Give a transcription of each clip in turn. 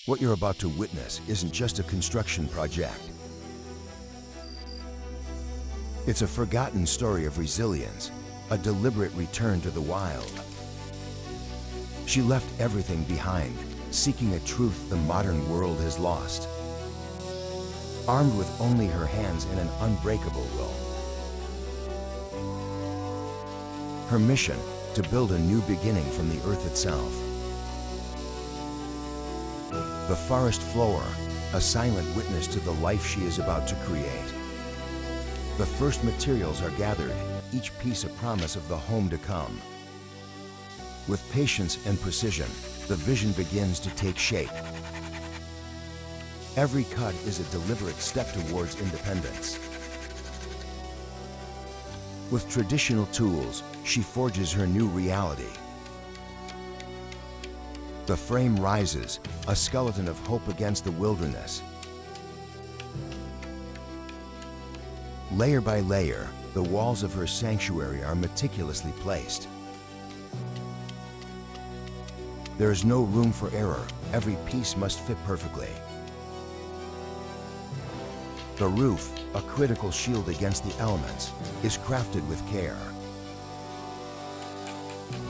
What you're about to witness isn't just a construction project. It's a forgotten story of resilience, a deliberate return to the wild. She left everything behind, seeking a truth the modern world has lost. Armed with only her hands and an unbreakable will. Her mission, to build a new beginning from the earth itself. The forest floor, a silent witness to the life she is about to create. The first materials are gathered, each piece a promise of the home to come. With patience and precision, the vision begins to take shape. Every cut is a deliberate step towards independence. With traditional tools, she forges her new reality. The frame rises, a skeleton of hope against the wilderness. Layer by layer, the walls of her sanctuary are meticulously placed. There is no room for error. Every piece must fit perfectly. The roof, a critical shield against the elements, is crafted with care.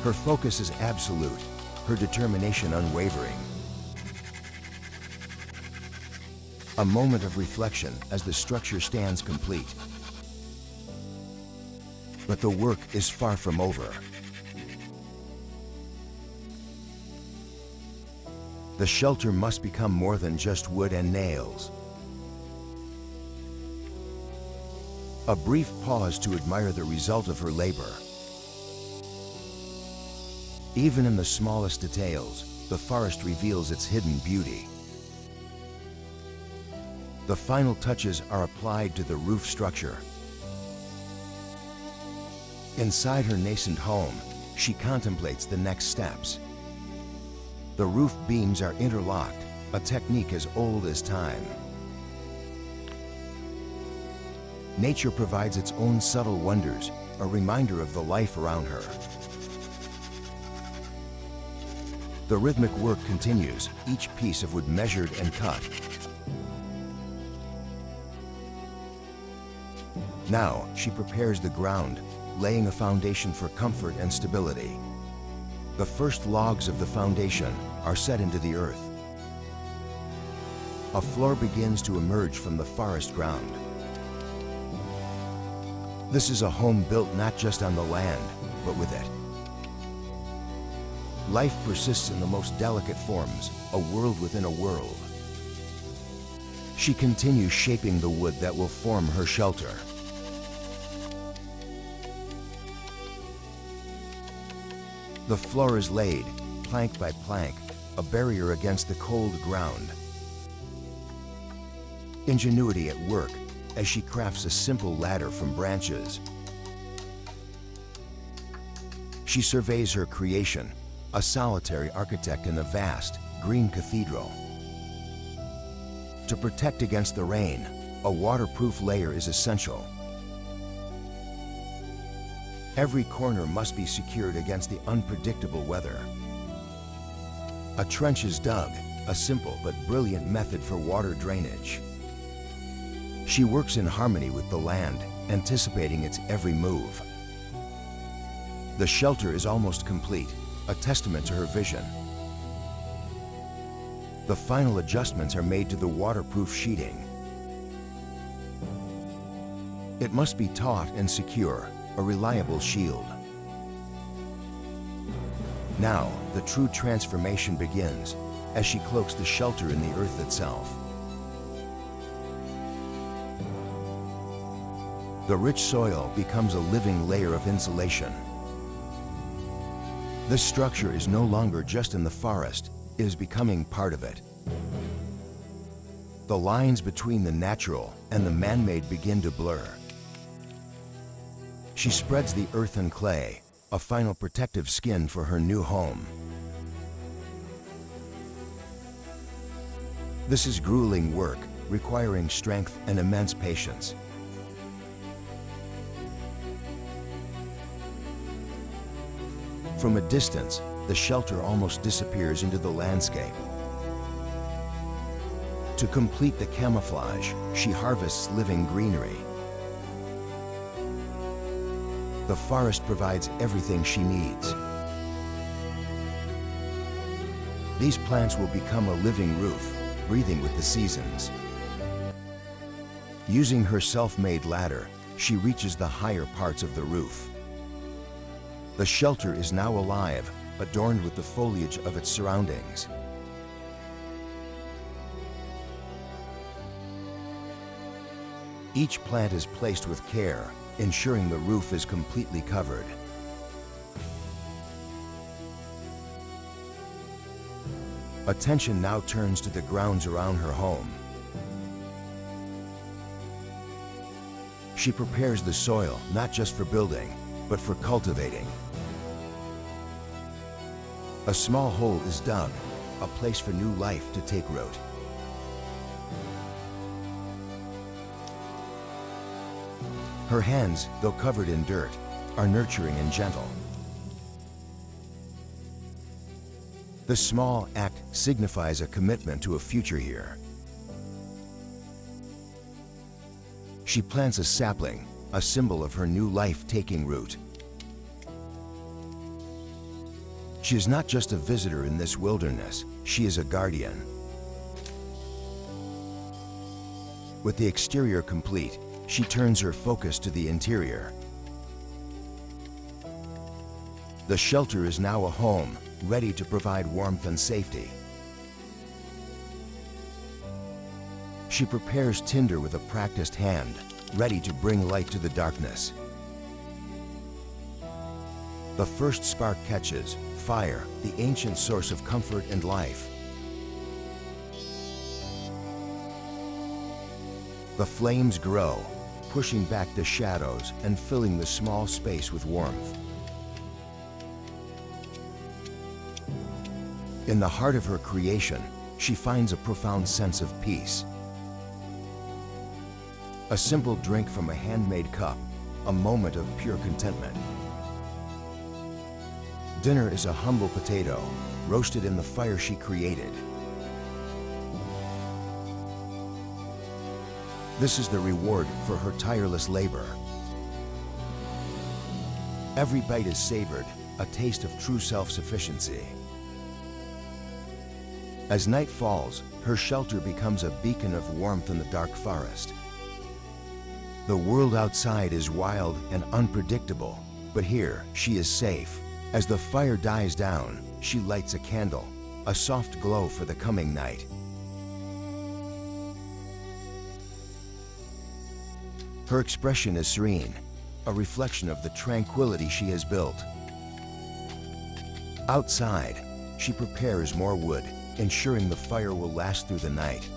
Her focus is absolute, her determination unwavering. A moment of reflection as the structure stands complete. But the work is far from over. The shelter must become more than just wood and nails. A brief pause to admire the result of her labor. Even in the smallest details, the forest reveals its hidden beauty. The final touches are applied to the roof structure. Inside her nascent home, she contemplates the next steps. The roof beams are interlocked, a technique as old as time. Nature provides its own subtle wonders, a reminder of the life around her. The rhythmic work continues, each piece of wood measured and cut. Now, she prepares the ground, laying a foundation for comfort and stability. The first logs of the foundation are set into the earth. A floor begins to emerge from the forest ground. This is a home built not just on the land, but with it. Life persists in the most delicate forms, a world within a world. She continues shaping the wood that will form her shelter. The floor is laid, plank by plank, a barrier against the cold ground. Ingenuity at work as she crafts a simple ladder from branches. She surveys her creation, a solitary architect in a vast, green cathedral. To protect against the rain, a waterproof layer is essential. Every corner must be secured against the unpredictable weather. A trench is dug, a simple but brilliant method for water drainage. She works in harmony with the land, anticipating its every move. The shelter is almost complete, a testament to her vision. The final adjustments are made to the waterproof sheeting. It must be taut and secure, a reliable shield. Now, the true transformation begins as she cloaks the shelter in the earth itself. The rich soil becomes a living layer of insulation. This structure is no longer just in the forest, it is becoming part of it. The lines between the natural and the man-made begin to blur. She spreads the earth and clay, a final protective skin for her new home. This is grueling work, requiring strength and immense patience. From a distance, the shelter almost disappears into the landscape. To complete the camouflage, she harvests living greenery. The forest provides everything she needs. These plants will become a living roof, breathing with the seasons. Using her self-made ladder, she reaches the higher parts of the roof. The shelter is now alive, adorned with the foliage of its surroundings. Each plant is placed with care, ensuring the roof is completely covered. Attention now turns to the grounds around her home. She prepares the soil not just for building, but for cultivating. A small hole is dug, a place for new life to take root. Her hands, though covered in dirt, are nurturing and gentle. This small act signifies a commitment to a future here. She plants a sapling, a symbol of her new life taking root. She is not just a visitor in this wilderness, she is a guardian. With the exterior complete, she turns her focus to the interior. The shelter is now a home, ready to provide warmth and safety. She prepares tinder with a practiced hand, ready to bring light to the darkness. The first spark catches, fire, the ancient source of comfort and life. The flames grow, pushing back the shadows and filling the small space with warmth. In the heart of her creation, she finds a profound sense of peace. A simple drink from a handmade cup, a moment of pure contentment. Dinner is a humble potato, roasted in the fire she created. This is the reward for her tireless labor. Every bite is savored, a taste of true self-sufficiency. As night falls, her shelter becomes a beacon of warmth in the dark forest. The world outside is wild and unpredictable, but here she is safe. As the fire dies down, she lights a candle, a soft glow for the coming night. Her expression is serene, a reflection of the tranquility she has built. Outside, she prepares more wood, ensuring the fire will last through the night.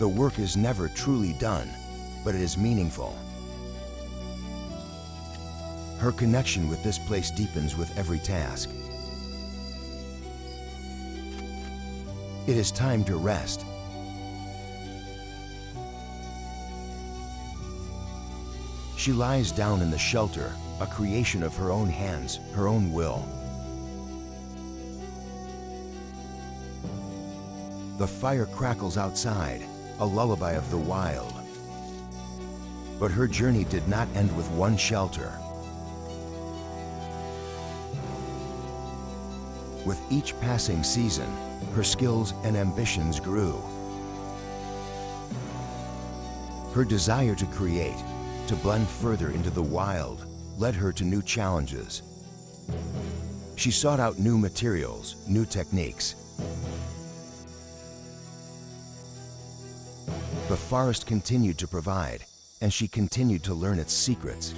The work is never truly done, but it is meaningful. Her connection with this place deepens with every task. It is time to rest. She lies down in the shelter, a creation of her own hands, her own will. The fire crackles outside, a lullaby of the wild. But her journey did not end with one shelter. With each passing season, her skills and ambitions grew. Her desire to create, to blend further into the wild, led her to new challenges. She sought out new materials, new techniques. The forest continued to provide, and she continued to learn its secrets.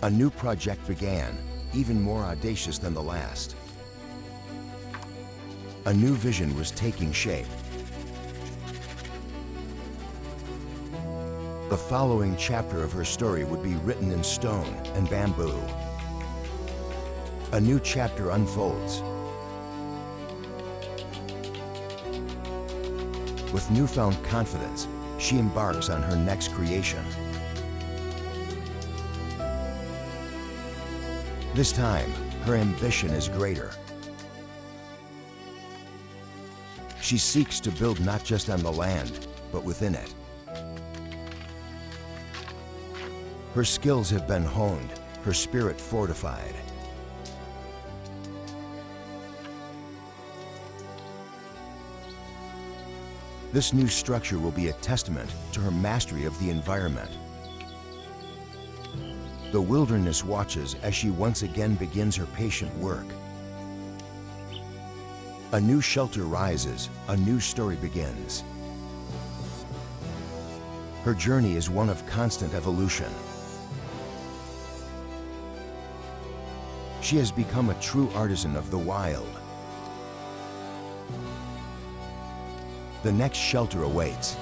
A new project began, even more audacious than the last. A new vision was taking shape. The following chapter of her story would be written in stone and bamboo. A new chapter unfolds. With newfound confidence, she embarks on her next creation. This time, her ambition is greater. She seeks to build not just on the land, but within it. Her skills have been honed, her spirit fortified. This new structure will be a testament to her mastery of the environment. The wilderness watches as she once again begins her patient work. A new shelter rises, a new story begins. Her journey is one of constant evolution. She has become a true artisan of the wild. The next shelter awaits.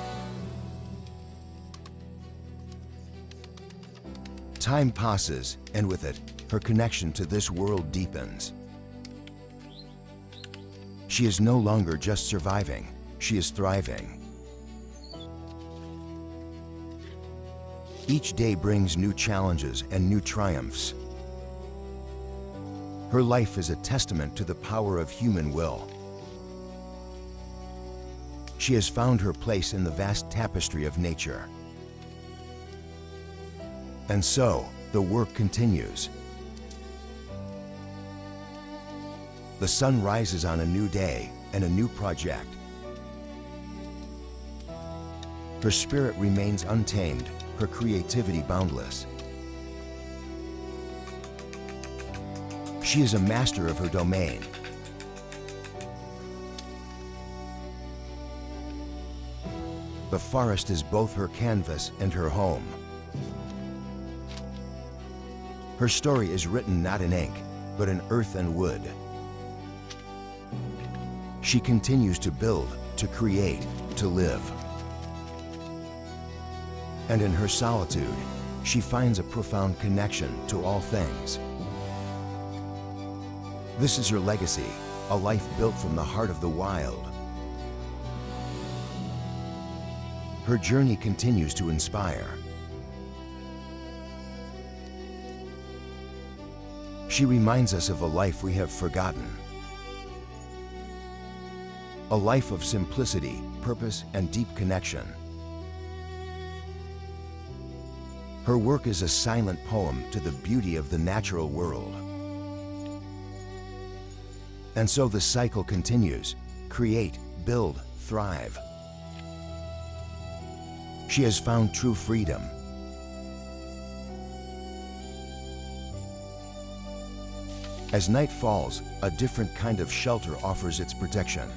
Time passes, and with it, her connection to this world deepens. She is no longer just surviving, she is thriving. Each day brings new challenges and new triumphs. Her life is a testament to the power of human will. She has found her place in the vast tapestry of nature. And so, the work continues. The sun rises on a new day and a new project. Her spirit remains untamed, her creativity boundless. She is a master of her domain. The forest is both her canvas and her home. Her story is written not in ink, but in earth and wood. She continues to build, to create, to live. And in her solitude, she finds a profound connection to all things. This is her legacy, a life built from the heart of the wild. Her journey continues to inspire. She reminds us of a life we have forgotten. A life of simplicity, purpose, and deep connection. Her work is a silent poem to the beauty of the natural world. And so the cycle continues. Create, build, thrive. She has found true freedom. As night falls, a different kind of shelter offers its protection.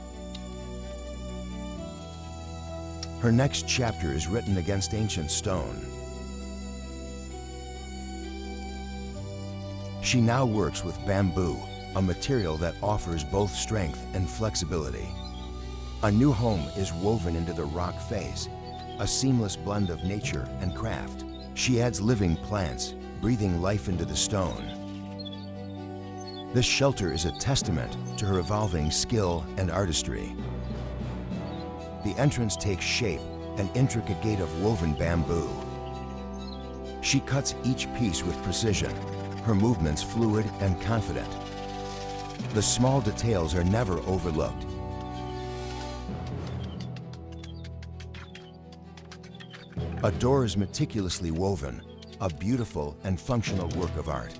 Her next chapter is written against ancient stone. She now works with bamboo, a material that offers both strength and flexibility. A new home is woven into the rock face, a seamless blend of nature and craft. She adds living plants, breathing life into the stone. This shelter is a testament to her evolving skill and artistry. The entrance takes shape, an intricate gate of woven bamboo. She cuts each piece with precision, her movements fluid and confident. The small details are never overlooked. A door is meticulously woven, a beautiful and functional work of art.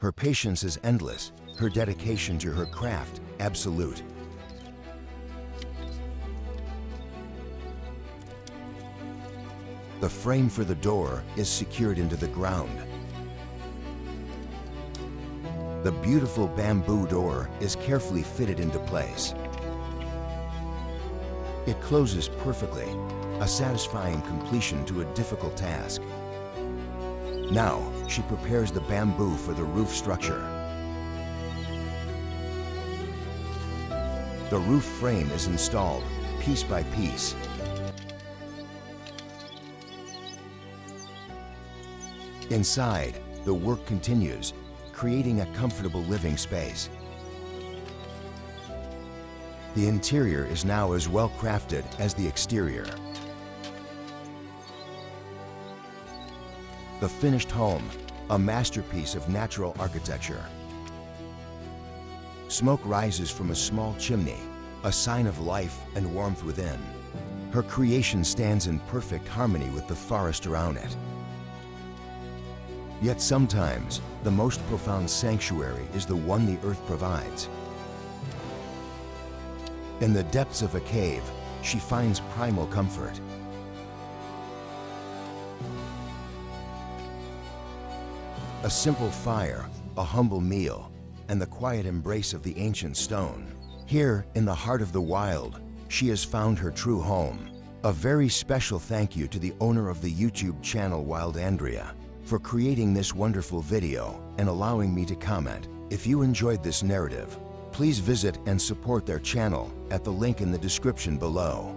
Her patience is endless, her dedication to her craft absolute. The frame for the door is secured into the ground. The beautiful bamboo door is carefully fitted into place. It closes perfectly, a satisfying completion to a difficult task. Now, she prepares the bamboo for the roof structure. The roof frame is installed, piece by piece. Inside, the work continues, creating a comfortable living space. The interior is now as well crafted as the exterior. The finished home, a masterpiece of natural architecture. Smoke rises from a small chimney, a sign of life and warmth within. Her creation stands in perfect harmony with the forest around it. Yet sometimes, the most profound sanctuary is the one the earth provides. In the depths of a cave, she finds primal comfort. A simple fire, a humble meal, and the quiet embrace of the ancient stone. Here, in the heart of the wild, she has found her true home. A very special thank you to the owner of the YouTube channel Wild Andrea for creating this wonderful video and allowing me to comment. If you enjoyed this narrative, please visit and support their channel at the link in the description below.